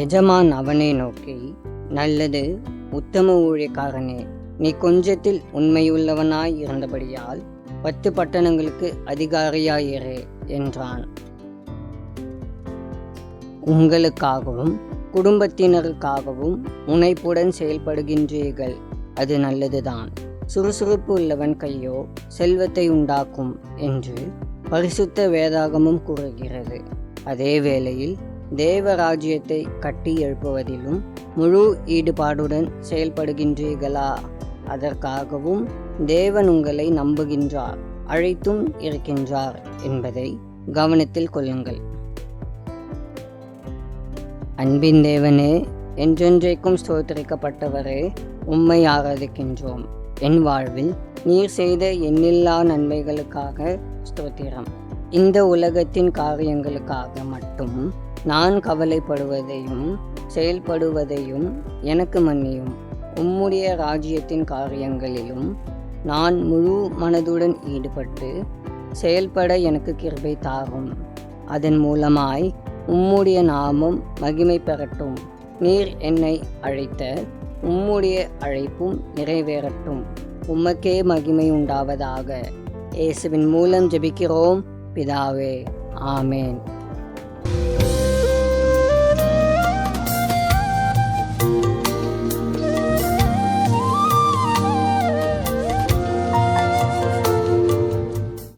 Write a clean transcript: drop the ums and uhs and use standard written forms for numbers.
எஜமான் அவனை நோக்கி, நல்லது உத்தம ஊழியக்காரனே, நீ கொஞ்சத்தில் உண்மையுள்ளவனாய் இருந்தபடியால் 10 பட்டணங்களுக்கு அதிகாரியாயிரு என்றான். உங்களுக்காகவும் குடும்பத்தினருக்காகவும் முனைப்புடன் செயல்படுகின்றீர்கள், அது நல்லதுதான். சுறுசுறுப்பு உள்ளவன் கையோ செல்வத்தை உண்டாக்கும் என்று பரிசுத்த வேதாகமும் கூறுகிறது. அதே வேளையில் தேவராஜ்யத்தை கட்டி எழுப்புவதிலும் முழு ஈடுபாடுடன் செயல்படுகின்றீர்களா? அதற்காகவும் தேவன் உங்களை நம்புகின்றார், அழைத்தும் இருக்கின்றார் என்பதை கவனத்தில் கொள்ளுங்கள். அன்பின் தேவனே, என்றென்றைக்கும் ஸ்தோத்திரிக்கப்பட்டவரே, உம்மை ஆராதிக்கின்றோம். என் வாழ்வில் நீர் செய்த எண்ணில்லா நன்மைகளுக்காக ஸ்தோத்திரம். இந்த உலகத்தின் காரியங்களுக்காக மட்டும் நான் கவலைப்படுவதையும் செயல்படுவதையும் எனக்கு மன்னியும். உம்முடைய ராஜ்யத்தின் காரியங்களிலும் நான் முழு மனதுடன் ஈடுபட்டு செயல்பட எனக்கு கிருபை தாரும். அதன் மூலமாய் உம்முடைய நாமம் மகிமை பெறட்டும். நீர் என்னை அழைத்த உம்முடைய அழைப்பும் நிறைவேறட்டும். உமக்கே மகிமை உண்டாவதாக. இயேசுவின் மூலம் ஜெபிக்கிறோம் பிதாவே, ஆமேன்.